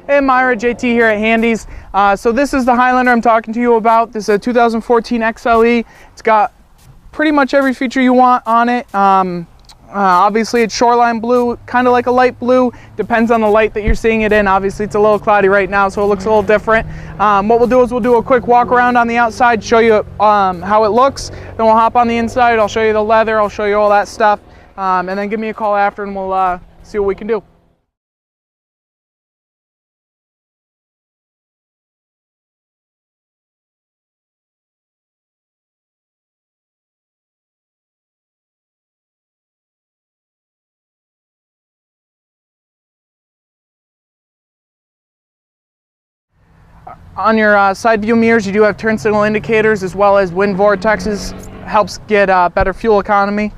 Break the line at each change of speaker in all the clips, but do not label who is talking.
Hey Myra, JT here at Handy's. So this is the Highlander I'm talking to you about. This is a 2014 XLE. It's got pretty much every feature you want on it. Obviously it's shoreline blue, kind of like a light blue. Depends on the light that you're seeing it in. Obviously it's a little cloudy right now, so it looks a little different. What we'll do is we'll do a quick walk around on the outside, show you how it looks. Then we'll hop on the inside. I'll show you the leather. I'll show you all that stuff. And then give me a call after and we'll see what we can do. On your side view mirrors, you do have turn signal indicators as well as wind vortexes. Helps get better fuel economy.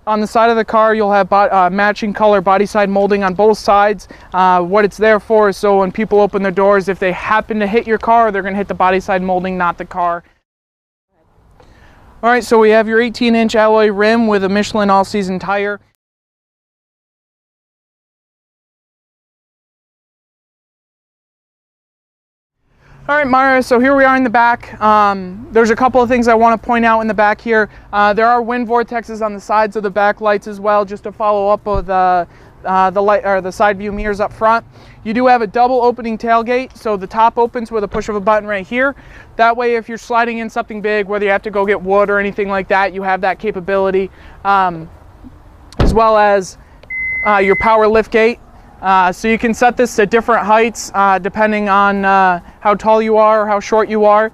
On the side of the car, you'll have matching color body side molding on both sides. What it's there for is so when people open their doors, if they happen to hit your car, they're going to hit the body side molding, not the car. All right, so we have your 18-inch alloy rim with a Michelin all-season tire. All right, Myra, so here we are in the back. There's a couple of things I want to point out in the back here. There are wind vortexes on the sides of the back lights as well, just to follow up with the light or the side view mirrors up front. You do have a double opening tailgate, so the top opens with a push of a button right here. That way, if you're sliding in something big, whether you have to go get wood or anything like that, you have that capability, as well as your power lift gate. So you can set this to different heights depending on how tall you are or how short you are.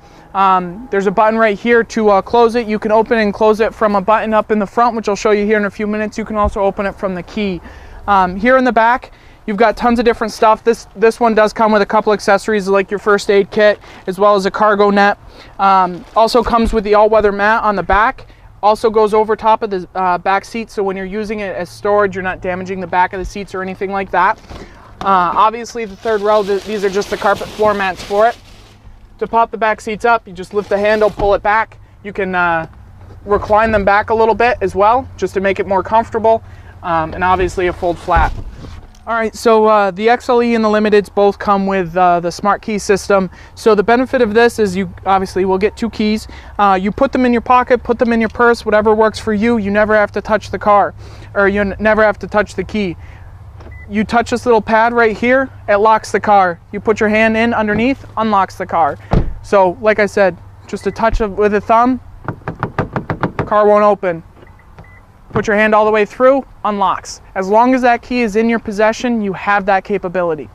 There's a button right here to close it. You can open and close it from a button up in the front, which I'll show you here in a few minutes. You can also open it from the key. Here in the back, you've got tons of different stuff. This one does come with a couple accessories like your first aid kit as well as a cargo net. Also comes with the all-weather mat on the back. Also goes over top of the back seat, so when you're using it as storage, you're not damaging the back of the seats or anything like that. Obviously, the third row, these are just the carpet floor mats for it. To pop the back seats up, you just lift the handle, pull it back. You can recline them back a little bit as well, just to make it more comfortable, and obviously a fold flat. All right, so the XLE and the Limiteds both come with the smart key system. So the benefit of this is you obviously will get two keys. You put them in your pocket, put them in your purse, whatever works for you. You never have to touch the car, or you never have to touch the key. You touch this little pad right here, it locks the car. You put your hand in underneath, unlocks the car. So like I said, just a touch with a thumb, car won't open. Put your hand all the way through, unlocks. As long as that key is in your possession, you have that capability.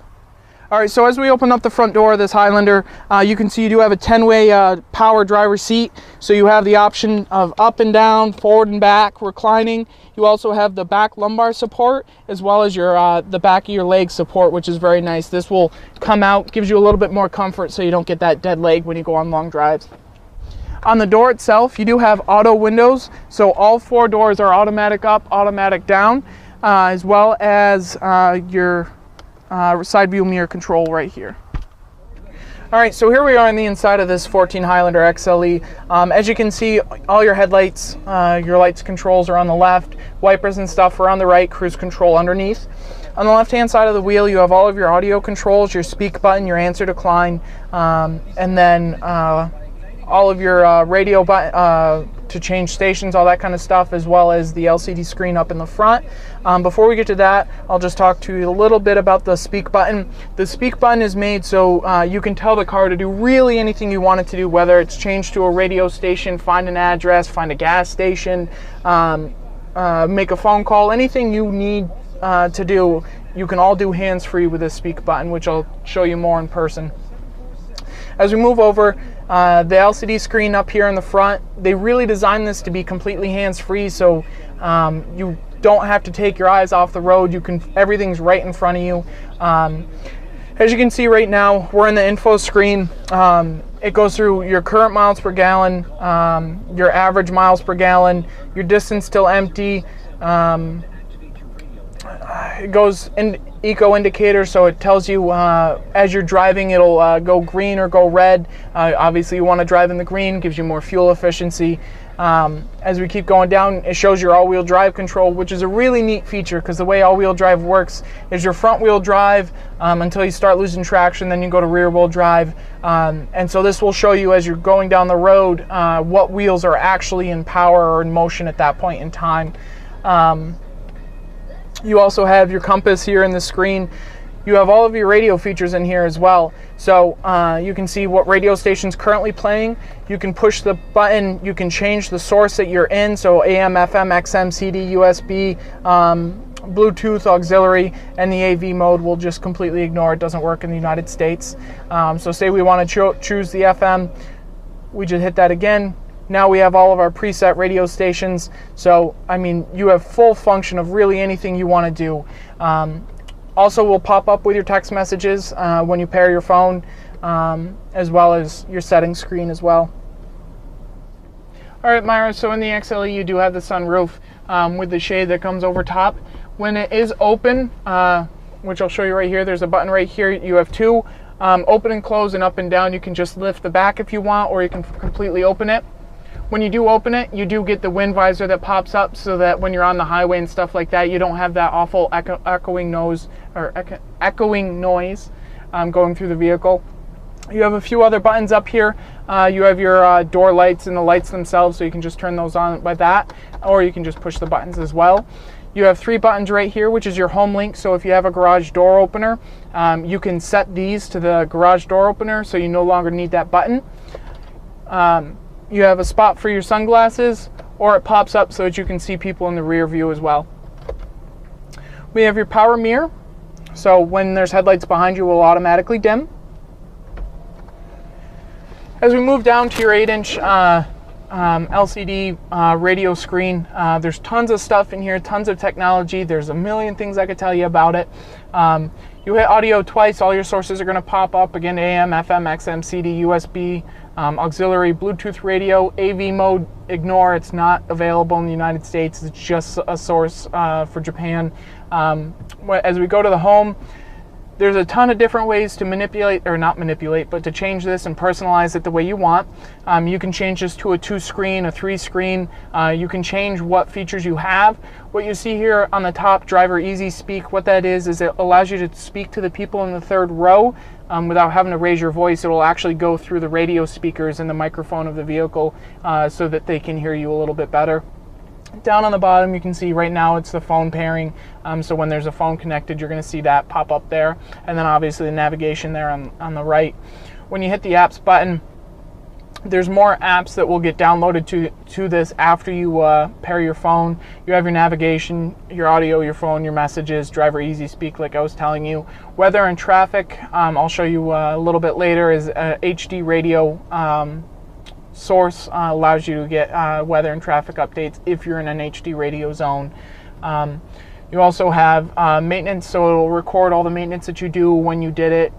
All right, so as we open up the front door of this Highlander, you can see you do have a 10-way power driver seat. So you have the option of up and down, forward and back, reclining. You also have the back lumbar support as well as your the back of your leg support, which is very nice. This will come out, gives you a little bit more comfort so you don't get that dead leg when you go on long drives. On the door itself, you do have auto windows, so all four doors are automatic up, automatic down, as well as your side view mirror control right here. All right, so here we are on the inside of this 14 Highlander XLE. As you can see, all your headlights, your lights controls are on the left, wipers and stuff are on the right, cruise control underneath. On the left-hand side of the wheel, you have all of your audio controls, your speak button, your answer decline, and then all of your radio button to change stations, all that kind of stuff, as well as the LCD screen up in the front. Before we get to that, I'll just talk to you a little bit about the speak button. The speak button is made so you can tell the car to do really anything you want it to do, whether it's change to a radio station, find an address, find a gas station, make a phone call, anything you need to do, you can all do hands-free with this speak button, which I'll show you more in person. As we move over, the LCD screen up here in the front, they really designed this to be completely hands-free, so you don't have to take your eyes off the road. Everything's right in front of you. As you can see right now, we're in the info screen. It goes through your current miles per gallon, your average miles per gallon, your distance till empty. It goes in eco indicator, so it tells you as you're driving, it'll go green or go red. Obviously you want to drive in the green, gives you more fuel efficiency. As we keep going down, it shows your all-wheel drive control, which is a really neat feature because the way all-wheel drive works is your front-wheel drive until you start losing traction, then you go to rear-wheel drive. And so this will show you as you're going down the road what wheels are actually in power or in motion at that point in time. You also have your compass here in the screen. You have all of your radio features in here as well. So you can see what radio station's currently playing. You can push the button, you can change the source that you're in, so AM, FM, XM, CD, USB, Bluetooth, auxiliary, and the AV mode we'll just completely ignore. It doesn't work in the United States. So say we want to choose the FM, we just hit that again. Now we have all of our preset radio stations. So, I mean, you have full function of really anything you want to do. Also will pop up with your text messages when you pair your phone, as well as your settings screen as well. All right, Myra, so in the XLE you do have the sunroof with the shade that comes over top. When it is open, which I'll show you right here, there's a button right here. You have two, open and close and up and down. You can just lift the back if you want, or you can completely open it. When you do open it, you do get the wind visor that pops up so that when you're on the highway and stuff like that, you don't have that awful echoing noise going through the vehicle. You have a few other buttons up here. You have your door lights and the lights themselves, so you can just turn those on by that, or you can just push the buttons as well. You have three buttons right here, which is your home link. So if you have a garage door opener, you can set these to the garage door opener, so you no longer need that button. You have a spot for your sunglasses, or it pops up so that you can see people in the rear view as well. We have your power mirror, so when there's headlights behind you, it will automatically dim. As we move down to your 8-inch LCD radio screen, there's tons of stuff in here, tons of technology. There's a million things I could tell you about it. You hit audio twice, all your sources are going to pop up. Again, AM, FM, XM, CD, USB, auxiliary, Bluetooth radio, AV mode, ignore, it's not available in the United States. It's just a source for Japan. As we go to the home, there's a ton of different ways to manipulate, or not manipulate, but to change this and personalize it the way you want. You can change this to a 2-screen, a 3-screen. You can change what features you have. What you see here on the top, driver easy speak, what that is it allows you to speak to the people in the third row without having to raise your voice. It will actually go through the radio speakers and the microphone of the vehicle so that they can hear you a little bit better. Down on the bottom, you can see right now it's the phone pairing. So when there's a phone connected, you're going to see that pop up there. And then obviously the navigation there on the right. When you hit the apps button, there's more apps that will get downloaded to this after you pair your phone. You have your navigation, your audio, your phone, your messages, driver easy speak like I was telling you. Weather and traffic, I'll show you a little bit later, is HD radio source, allows you to get weather and traffic updates if you're in an HD radio zone. You also have maintenance, so it will record all the maintenance that you do when you did it.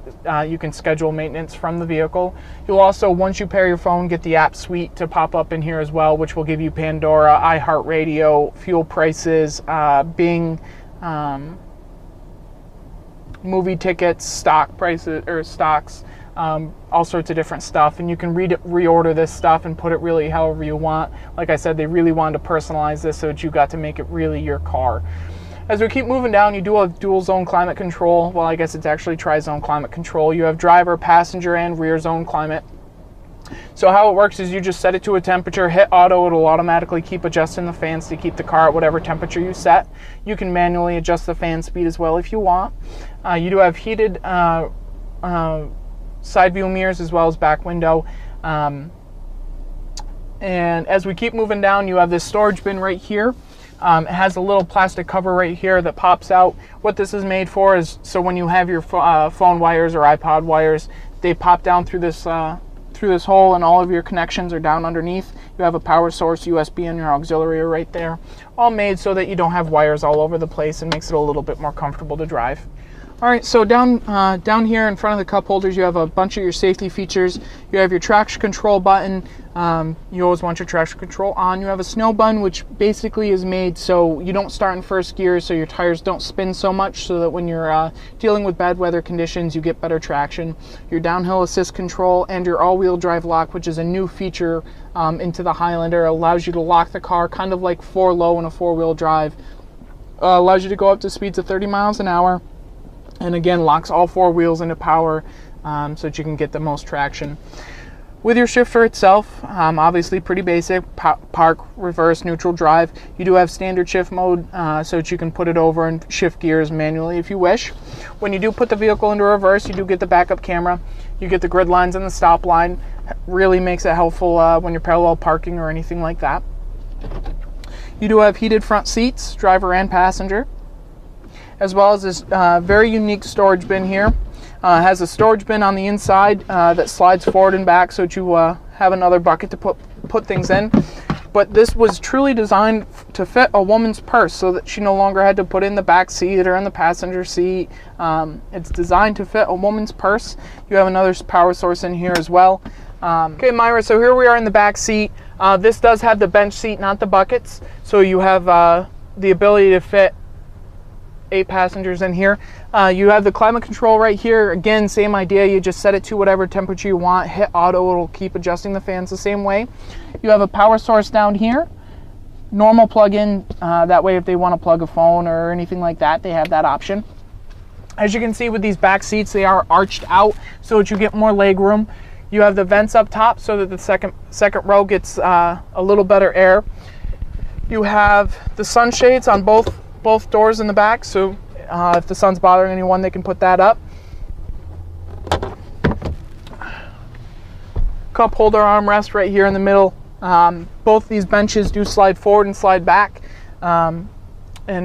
You can schedule maintenance from the vehicle. You'll also, once you pair your phone, get the app suite to pop up in here as well, which will give you Pandora, iHeartRadio, fuel prices, Bing, movie tickets, stock prices, or stocks, all sorts of different stuff. And you can reorder this stuff and put it really however you want. Like I said, they really wanted to personalize this so that you got to make it really your car. As we keep moving down, you do have dual zone climate control. Well, I guess it's actually tri-zone climate control. You have driver, passenger, and rear zone climate. So how it works is you just set it to a temperature, hit auto, it'll automatically keep adjusting the fans to keep the car at whatever temperature you set. You can manually adjust the fan speed as well if you want. You do have heated side view mirrors as well as back window. And as we keep moving down, you have this storage bin right here. It has a little plastic cover right here that pops out. What this is made for is so when you have your phone wires or iPod wires, they pop down through this hole, and all of your connections are down underneath. You have a power source, USB, and your auxiliary are right there. All made so that you don't have wires all over the place and makes it a little bit more comfortable to drive. All right, so down here in front of the cup holders, you have a bunch of your safety features. You have your traction control button. You always want your traction control on. You have a snow bun, which basically is made so you don't start in first gear, so your tires don't spin so much, so that when you're dealing with bad weather conditions, you get better traction. Your downhill assist control and your all-wheel drive lock, which is a new feature into the Highlander, allows you to lock the car kind of like 4-low in a 4-wheel drive. Allows you to go up to speeds of 30 miles an hour, and again locks all 4 wheels into power so that you can get the most traction. With your shifter itself, obviously pretty basic, park, reverse, neutral, drive. You do have standard shift mode so that you can put it over and shift gears manually if you wish. When you do put the vehicle into reverse, you do get the backup camera. You get the grid lines and the stop line. Really makes it helpful when you're parallel parking or anything like that. You do have heated front seats, driver and passenger, as well as this very unique storage bin here. Has a storage bin on the inside that slides forward and back so that you have another bucket to put things in. But this was truly designed to fit a woman's purse so that she no longer had to put in the back seat or in the passenger seat. It's designed to fit a woman's purse. You have another power source in here as well. Okay, Myra, so here we are in the back seat. This does have the bench seat, not the buckets. So you have the ability to fit 8 passengers in here. You have the climate control right here. Again, same idea. You just set it to whatever temperature you want. Hit auto, it'll keep adjusting the fans the same way. You have a power source down here. Normal plug-in. That way if they want to plug a phone or anything like that, they have that option. As you can see with these back seats, they are arched out so that you get more leg room. You have the vents up top so that the second row gets a little better air. You have the sunshades on both doors in the back, so if the sun's bothering anyone, they can put that up. Cup holder armrest right here in the middle. Both these benches do slide forward and slide back, and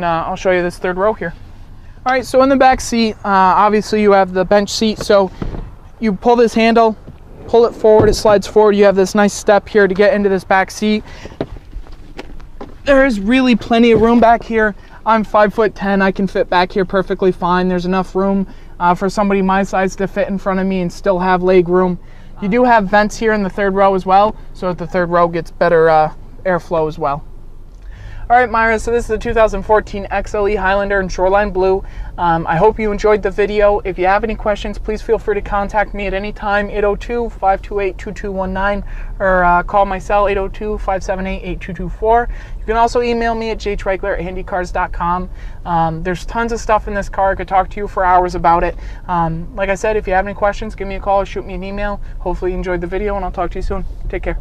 I'll show you this third row here. All right, so in the back seat, obviously you have the bench seat, so you pull this handle, pull it forward, it slides forward. You have this nice step here to get into this back seat. There is really plenty of room back here. I'm 5'10", I can fit back here perfectly fine. There's enough room for somebody my size to fit in front of me and still have leg room. You do have vents here in the third row as well, so that the third row gets better airflow as well. All right, Myra, so this is the 2014 XLE Highlander in Shoreline Blue. I hope you enjoyed the video. If you have any questions, please feel free to contact me at any time, 802-528-2219, or call my cell, 802-578-8224. You can also email me at jtreichler@handycars.com. There's tons of stuff in this car. I could talk to you for hours about it. Like I said, if you have any questions, give me a call or shoot me an email. Hopefully you enjoyed the video, and I'll talk to you soon. Take care.